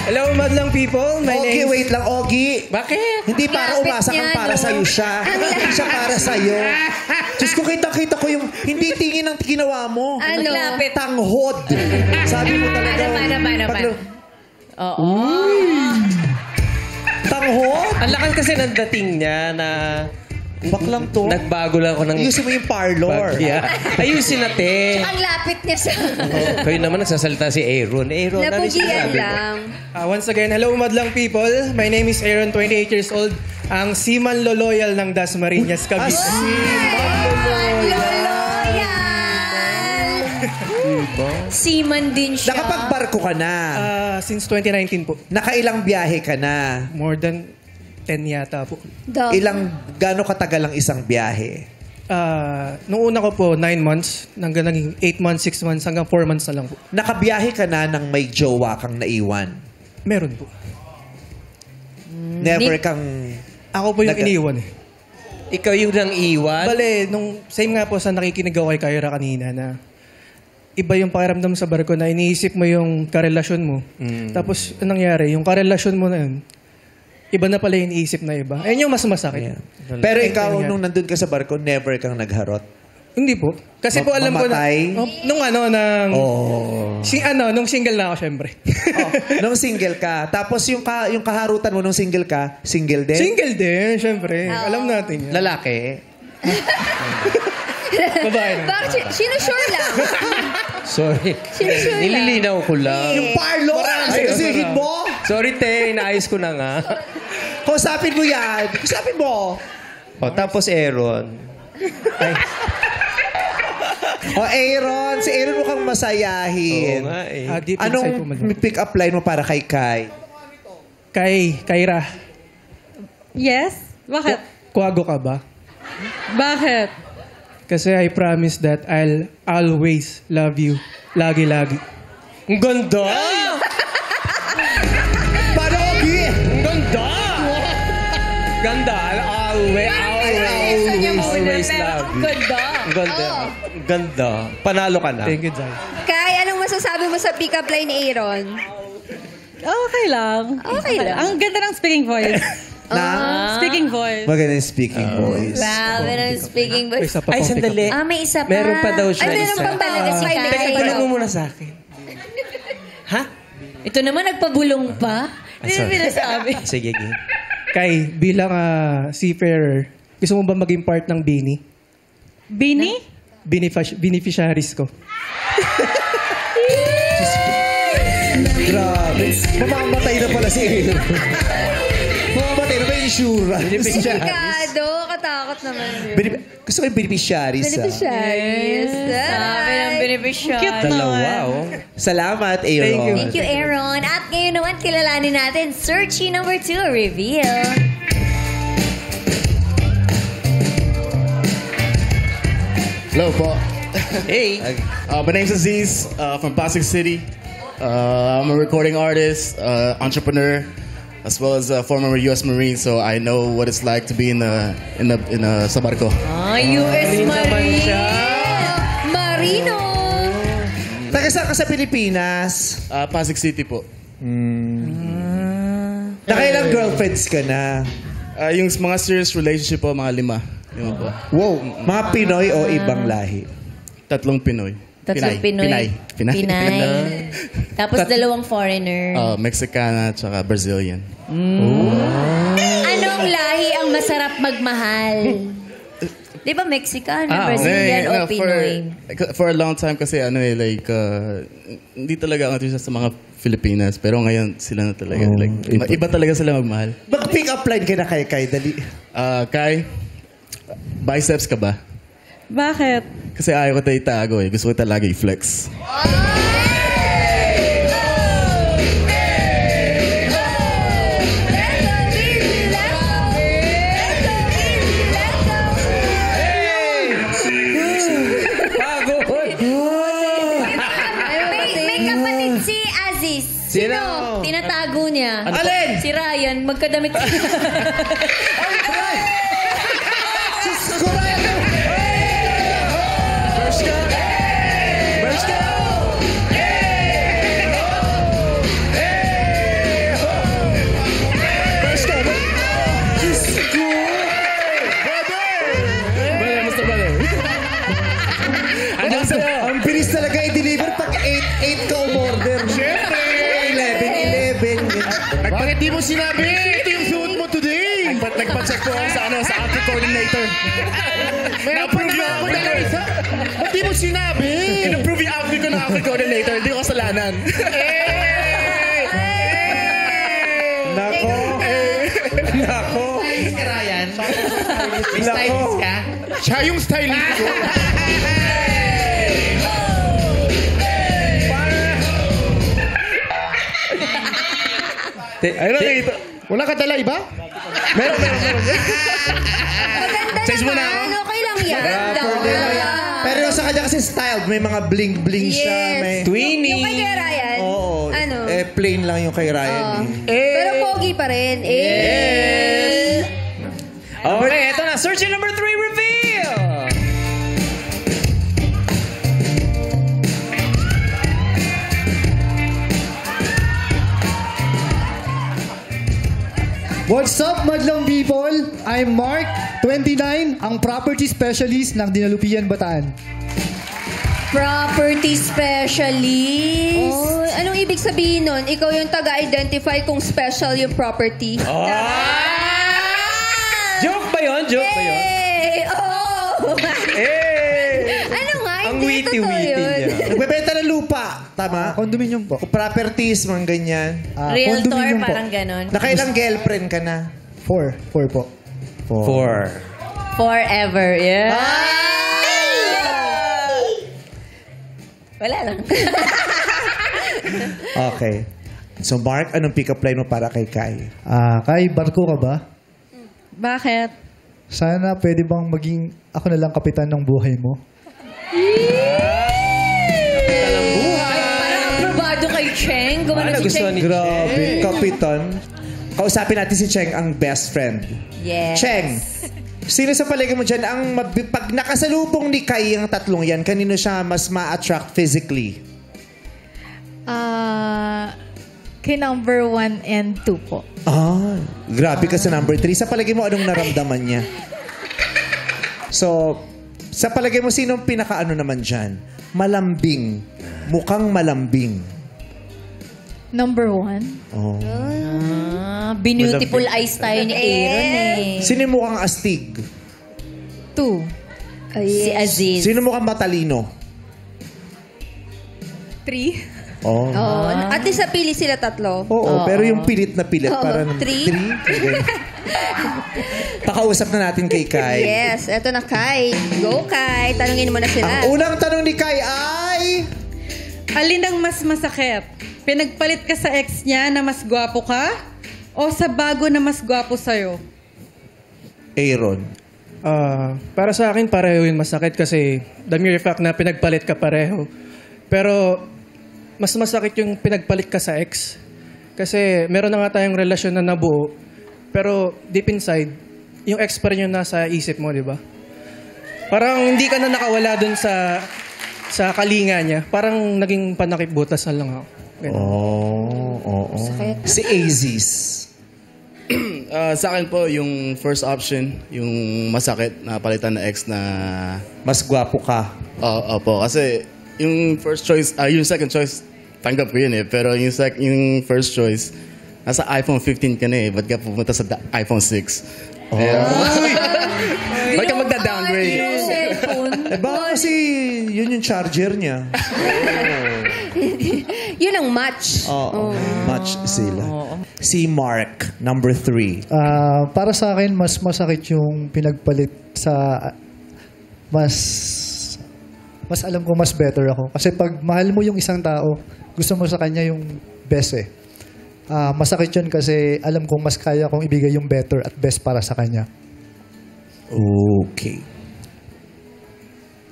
Hello, madlang people. My Ogie, name wait lang, Ogie. Bakit? Hindi para Lapit umasa kang niya, para no? sa'yo siya. Hindi siya para sa'yo. Diyos ko, kita ko yung hindi tingin ang ginawa mo. Ano? Tanghod. Sabi mo talaga. Paano? Oo. Tanghod? Ang lakas kasi ng dating niya na Baklang to. nagbago lang ako ng Ayusin mo yung parlor. bagya. Ayusin natin. Ang lapit niya sa... Kayo naman nagsasalita si Aaron. Aaron, ano yung Napugian sinabi mo? lang. Once again, hello, madlang people. My name is Aaron, 28 years old. Ang seaman loloyal ng Dasmariñas, Cavite. Seaman din siya. Nakapagbarko ka na. Since 2019 po. Nakailang biyahe ka na. More than 10 yata po. Gaano katagal ang isang biyahe? Nung una ko po, 9 months. Hanggang naging 8 months, 6 months, hanggang 4 months na lang po. Nakabiyahe ka na nang may jowa kang naiwan. Meron po. Never kang... Ako po yung iniwan eh. Ikaw yung nang iwan? Bale, nung same nga po sa nakikinig ako kay Kyra kanina na iba yung pakiramdam sa barko na iniisip mo yung karelasyon mo. Tapos, anong nangyari? Yung karelasyon mo na yun, iba na pala yung iniisip na iba. Ayun yung mas masakit. Pero ikaw, nung nandun ka sa barko, never kang nagharot. Hindi po. Kasi po alam ko na... Mamatay? Nung nung single na ako, syempre. Nung single ka. Tapos yung kaharutan mo nung single ka, single din? Single din, syempre. Alam natin yan. Lalaki? Babae na. Bakit? Sinusure lang. Sorry. Sinusure lang. Nililinaw ko lang. Yung parlo! Sisihin mo! Sorry, te. Inaayos ko na nga. Kausapin mo yan. Kausapin mo. O, tapos Aaron. Aaron. Si Aaron mukhang masayahin. Oo nga eh. Deep inside po, Anong madam. pick-up line mo para kay Kai? Kyra, Yes? Bakit? kuwago ka ba? Bakit? Kasi I promise that I'll always love you. Lagi-lagi. Ang ganda! Parogi! Ang ganda! Ganda. Always love you. Ganda. Ang ganda. Ang ganda. Panalo ka na. Thank you, Jai. Kai, anong masasabi mo sa pick-up line ni Aaron? Okay lang. Okay lang. Ang ganda ng speaking voice. Speaking voice. Maganda yung speaking voice. Wow, meron speaking May voice. isa pa Ay, pong sandali. May isa pa. Meron pa daw siya. Ay, meron isa. pa talaga si Ay, Kai. teka, Tanong mo muna sa akin. Ha? Ito naman, nagpabulong pa. Hindi na sorry. pinasabi. Sige, game. Kai, bilang seafarer, gusto mo ba maging part ng Bini? Bini? Beneficiaries ko. Grabe. Mamamatay na pala si Aaron. Mamamatay na may insurance. Delikado. Katakot naman yun. Gusto ko yung beneficiaries. Beneficiaries. Sabi ng beneficiary. Cute Dalawa, oh. Salamat, Aaron. Thank you. Thank you, Aaron. At ngayon naman, kilalanin natin Searchy number 2, reveal. Hello po. Hey. My name's Aziz from Pasig City. I'm a recording artist, entrepreneur, as well as a former U.S. Marine. So I know what it's like to be in a sa barko. US Marine. Marino. Taga saan ka sa Pilipinas? Pasig City po. Nakailang girlfriends ka na? Yung mga serious relationship po, mga 5. 5 po. Wow. Mga Pinoy o ibang lahi? 3 Pinoy. Tatlong Pinoy. Pinay. Tapos 2 foreigner. Mexicana at saka Brazilian. Anong lahi ang masarap magmahal? Di ba Mexican, Brazilian o Pinoy? For a long time kasi hindi talaga ako interested sa mga Filipinas. Pero ngayon sila na talaga. Iba talaga sila magmahal. Mag-pick up line ka na kay Kai. Dali. Kai, biceps ka ba? Bakit? Kasi ayaw ko tayo itago eh. Gusto ko talaga i-flex. May kapatid si Aziz. Sino? Tinatago niya. Alin? Si Ryan. Magkadamit. Ang bilis talaga i-deliver pag 8 ka umorder. Siyempre! 11. Bakit di mo sinabi? Ito yung suot mo today. Nagpa-check po ako sa outfit coordinator. Na-approve yung ako na isa. Ba't di mo sinabi? In-approve yung outfit ko ng outfit coordinator. Hindi ko kasalanan. Nako. Nako. Ryan. Nako. Siya yung stylist ko. Ayun na ito. Wala ka dala iba? Meron. Maganda Size mo na naman. ako? Okay lang yan. Pero yung sa kanya kasi styled, may mga bling-bling siya. Yes. May... Twinnie. Yung kay Kuya Ryan. Oo. Ano? Plain lang yung kay Ryan. Pero pogi pa rin. Okay, ito na. Searching number 3 reveal! What's up, madlang people? I'm Mark, 29, ang property specialist ng Dinalupian, Bataan. Property specialist. Oh, anong ibig sabihin nun? Ikaw yung taga-identify kung special yung property. Joke ba yun? Joke ba yun? Eh! Oh! Ano nga? Ang Hindi, witty-witty totoo yun. niya. Nagbebenta ng lupa. Tama? Condominium po. Properties, mga ganyan. Realtor, condominium po. parang ganon. Nakailang girlfriend ka na? 4 po. 4. Forever, yeah. Wala lang. Okay. So, Mark, anong pick-up line mo para kay Kai? Kai, barko ka ba? Bakit? Sana pwede bang maging ako na lang kapitan ng buhay mo? Parang aprobado kay Cheng. Gumano si nagustuhan Cheng. ni Grabe, kapitan. Kausapin natin si Cheng, ang best friend. Yes. Cheng, sino sa palagay mo dyan ang pag nakasalubong ni Kai ang tatlong yan, kanino siya mas ma-attract physically? Kay number 1 and 2 po. Grabe ka sa number 3. Sa palagay mo, anong naramdaman niya? So, sa palagay mo, sinong pinakaano naman dyan? Malambing. Mukhang malambing. Number 1? Oh. Beautiful eyes tayo ni Aaron eh. Sino yung mukhang astig? 2? Si Aziz. Sino mukhang matalino? 3? Oh. Oh, at least napili sila tatlo. Oo, pero yung pilit na pilit. Oo, Para three. Pakausap na natin kay Kai. Yes, eto na Kai. Go Kai, tanungin mo na sila. Ang unang tanong ni Kai ay... Alin ang mas masakit? Pinagpalit ka sa ex niya na mas gwapo ka? O sa bago na mas gwapo sa'yo? Aaron. Para sa akin, pareho yun masakit kasi the mere fact na pinagpalit ka pareho. Pero mas masakit yung pinagpalit ka sa ex. Kasi meron na nga tayong relasyon na nabuo, pero deep inside, yung ex pa rin yung nasa isip mo, di ba? Parang hindi ka na nakawala dun sa kalinga niya. Parang naging panakip-butas na lang ako. Ganun. Oo. Si Aziz. Sa akin po, yung first option, yung masakit na palitan na ex na... Mas gwapo ka. Opo, kasi yung first choice, yung second choice, tanggap ko yun eh. Pero yung first choice, nasa iPhone 15 ka na eh. Ba't ka pumunta sa iPhone 6? Ba't ka magda-downgrade? Baka kasi yun yung charger niya. Yun ang match. Oo. Match sila. Si Mark, number 3. Para sa akin, mas masakit yung pinagpalit sa... Mas alam ko mas better ako. Kasi pag mahal mo yung isang tao, gusto mo sa kanya yung best eh. Masakit yun kasi alam kong mas kaya kong ibigay yung better at best para sa kanya. Okay.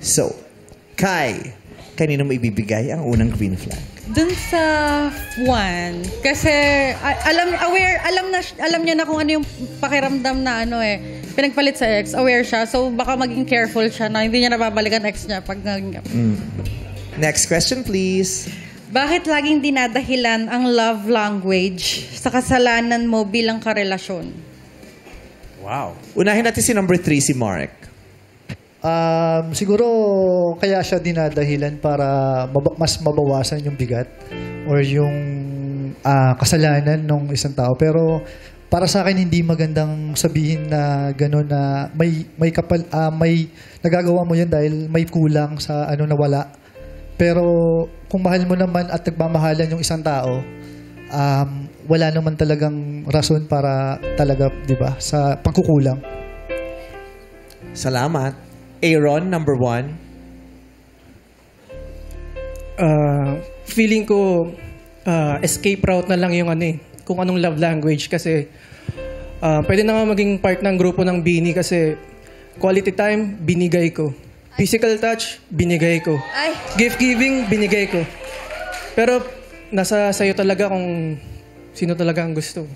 So, Kai, kanino mo ibibigay ang unang green flag? Dun sa 1, kasi alam niya na kung ano yung pakiramdam na pinagpalit sa ex, aware siya. So baka maging careful siya na hindi niya nababalikan ex niya pag Next question, please. Bakit laging dinadahilan ang love language sa kasalanan mo bilang karelasyon? Wow. Unahin natin si number 3, si Mark. Siguro kaya siya dinadahilan para mas mabawasan yung bigat or yung kasalanan ng isang tao. Pero para sa akin hindi magandang sabihin na gano'n na may nagagawa mo yan dahil may kulang sa na wala. Pero kung mahal mo naman at nagmamahalan yung isang tao, wala naman talagang rason para talaga, 'di ba, sa pagkukulang. Salamat. Aaron, number 1. Feeling ko escape route na lang yung kung anong love language kasi pwede na nga maging part ng grupo ng Bini kasi quality time, binigay ko. Physical touch, binigay ko. Gift giving, binigay ko. Pero nasa sayo talaga kung sino talaga ang gusto.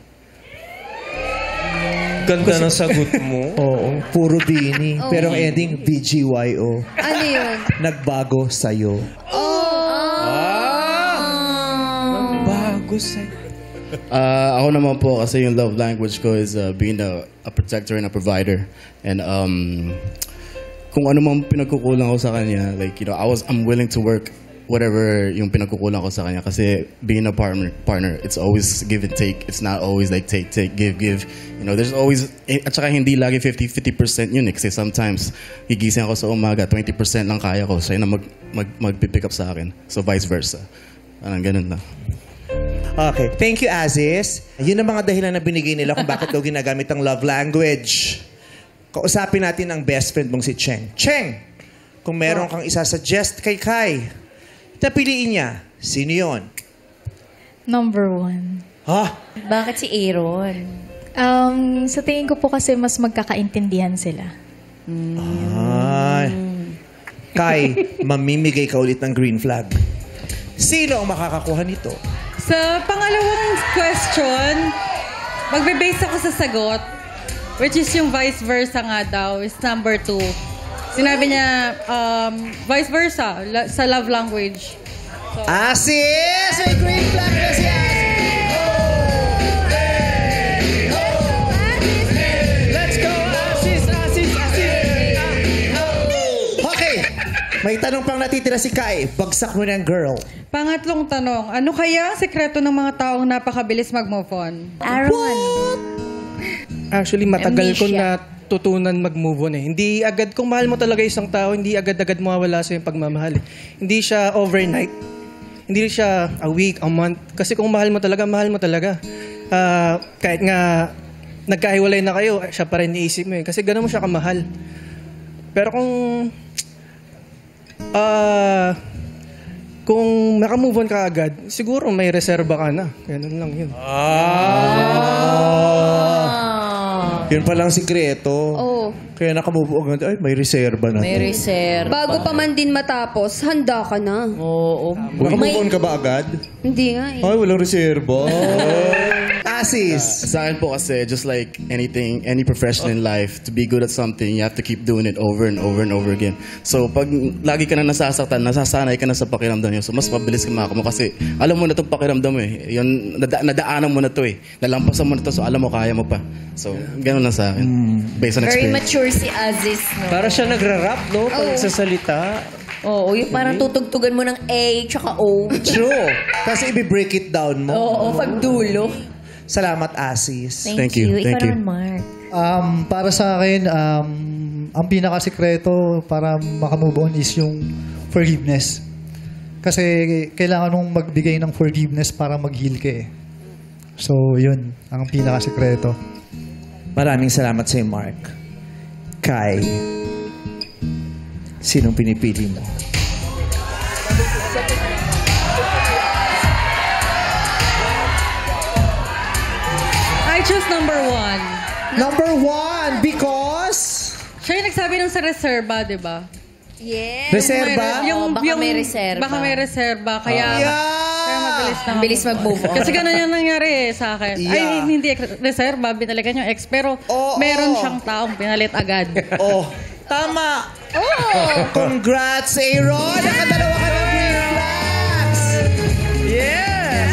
Ganda ng sagot mo. Oo, puro Bini. Pero ang ending, BGYO. Ano yun? Nagbago sa'yo. Bago sa'yo. Ako naman po kasi yung love language ko is being a protector and a provider. And kung ano mang pinagkukulang ko sa kanya, like, you know, I'm willing to work whatever yung pinagkukulang ko sa kanya kasi being a partner, it's always give and take. It's not always like take, give. You know, there's always, at saka hindi lagi 50% yun eh. Kasi sometimes, gigising ako sa umaga, 20% lang kaya ko. Siya na mag-pick up sa akin. So vice versa. Parang ganun lang. Okay. Thank you, Aziz. Yun ang mga dahilan na binigay nila kung bakit daw ginagamit ang love language. Kausapin natin ang best friend mong si Cheng. Cheng! Kung meron kang isasuggest kay Kai, napiliin niya. Sino yun? Number 1. Ha? Bakit si Aaron? Sa tingin ko po kasi mas magkakaintindihan sila. Ay. Kai, mamimigay ka ulit ng green flag. Sino ang makakakuha nito? Sa pangalawang question, magbe-base ako sa sagot, which is yung vice versa nga daw, is number 2. Sinabi niya, vice versa, sa love language. So, Asis! May green flag na si Asis! Let's go, Asis! Okay. May tanong pang natitira si Kai. Bagsak mo ng girl. pangatlong tanong, ano kaya ang sekreto ng mga taong napakabilis mag-move on? Aaron. Actually, matagal ko Amnesia. natutunan mag-move on eh. Hindi agad, kung mahal mo talaga isang tao, hindi agad-agad mawawala sa yung pagmamahal eh. Hindi siya overnight. Hindi siya a week, a month. Kasi kung mahal mo talaga, mahal mo talaga. Kahit nga nagkahiwalay na kayo, siya pa rin iisip mo eh. Kasi gano'n mo siya kamahal. Pero kung makamove on ka agad, siguro may reserba ka na. Ganun lang yun. Yun palang sikreto. Oo. Kaya nakamove on. Ay, may reserba na. May to. reserve. Bago pa man din matapos, handa ka na. Oo. Nakamove on ka ba agad? Hindi nga eh. Ay, walang reserba. Asis. Sa akin po kasi, just like anything, any profession in life, to be good at something, you have to keep doing it over and over and over again. So, pag lagi ka na nasasaktan, nasasanay ka na sa pakiramdam yun. So, mas mabilis ka makakamo kasi alam mo na itong pakiramdam mo eh. Yun, nadaanan mo na to eh. Nalampasan mo na to, so alam mo, kaya mo pa. So, ganun lang sa akin. Based on Very experience. mature si Aziz, no? Para siya nagra-rap, no? Pag sasalita. Oo, yung parang tutugtugan mo ng A tsaka O. True. Kasi i-break it down mo. Oo, pagdulo. Salamat, Asis. Thank you. Ikaw naman, Mark. Para sa akin, ang pinakasikreto para makamove on is yung forgiveness. Kasi kailangan mong magbigay ng forgiveness para mag-heal ka eh. So, yun. Ang pinakasikreto. Maraming salamat sa'yo, Mark. Kai, sinong pinipili mo? I choose number 1. Number 1, because... Siya yung nagsabi nung sa reserva, di ba? Yes. Reserba? Oo, baka may reserba. Baka may reserba, kaya mabilis na. Ang bilis mag-move on. Kasi ganun yung nangyari sa akin. Yeah. Ay, hindi reserba, binalikan yung ex. Pero meron siyang taong pinalit agad. Oh, tama. Oh, congrats, Aaron. Nakadalawa ka ng green flags. Yes!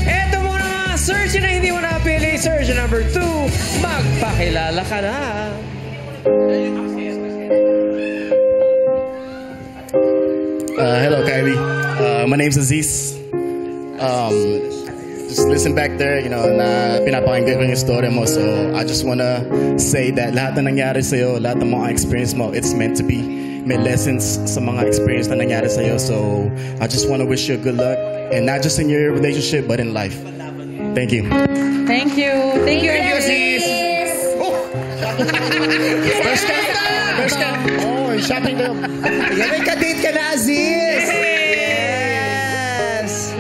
Eto muna mga search na hindi mo napili. Search number 2, magpakilala ka na. Hello, Kylie. My name's Aziz. Just listen back there, you know, na pinapakinggan ko yung story mo. So, I just wanna say that lahat na nangyari sa'yo, lahat ng mga experience mo, it's meant to be. May lessons sa mga experience na nangyari sa'yo. So, I just wanna wish you good luck. And not just in your relationship, but in life. Thank you. Thank you. Thank you, Aziz. First ka. Oh, shopping kayo. Yan, may kadate ka na, Aziz.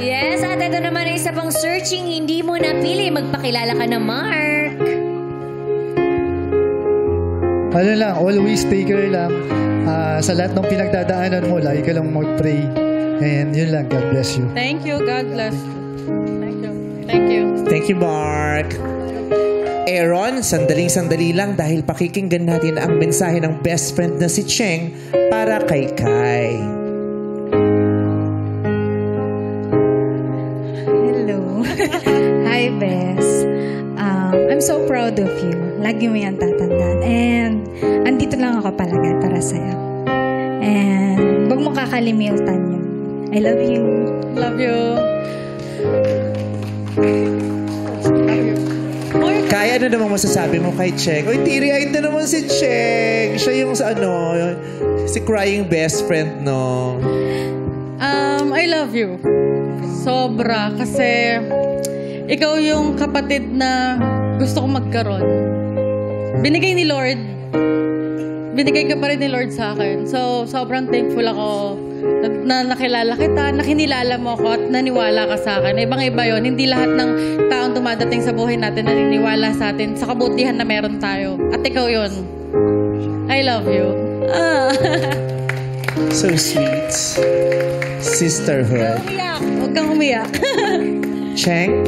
Yes, at ito naman ang isa pang searching, hindi mo napili. Magpakilala ka na, Mark. Ano lang, always take care lang. Sa lahat ng pinagdadaanan mo, lagi ka lang mag-pray. And yun lang, God bless you. Thank you. God bless you. Thank you. Thank you. Thank you, Mark. Aaron, sandaling-sandali lang dahil pakikinggan natin ang mensahe ng best friend na si Cheng para kay Kai. Hello. Hi, Bes. I'm so proud of you. Lagi mo yan tatandaan. And andito lang ako palagi para sa'yo. And huwag mo kakalimutan yun. I love you. Love you. Kai, ano namang masasabi mo kay Cheng? Uy, teary-eyed na naman si Cheng. Siya yung si crying best friend, no? I love you. Sobra. Kasi ikaw yung kapatid na gusto kong magkaroon. Binigay ni Lord. Binigay ka pa rin ni Lord sa akin. So, sobrang thankful ako na nakilala kita, na kinilala mo ako at naniwala ka sa akin. Ibang-iba yun. Hindi lahat ng taong dumadating sa buhay natin naniniwala sa atin sa kabutihan na meron tayo. At ikaw yun. I love you. So sweet. Sisterhood. Umiyak. Huwag kang umiyak. Cheng,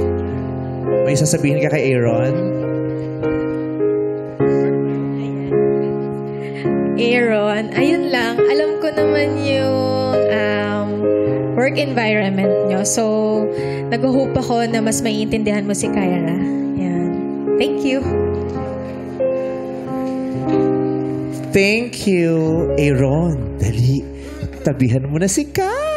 may sasabihin ka kay Aaron? Aaron, ayun lang. Alam ko naman yung work environment nyo. So, nag-hope ako na mas maiintindihan mo si Kyra. Yan. Thank you. Thank you, Aaron. Dali, tabihan mo na si Kai.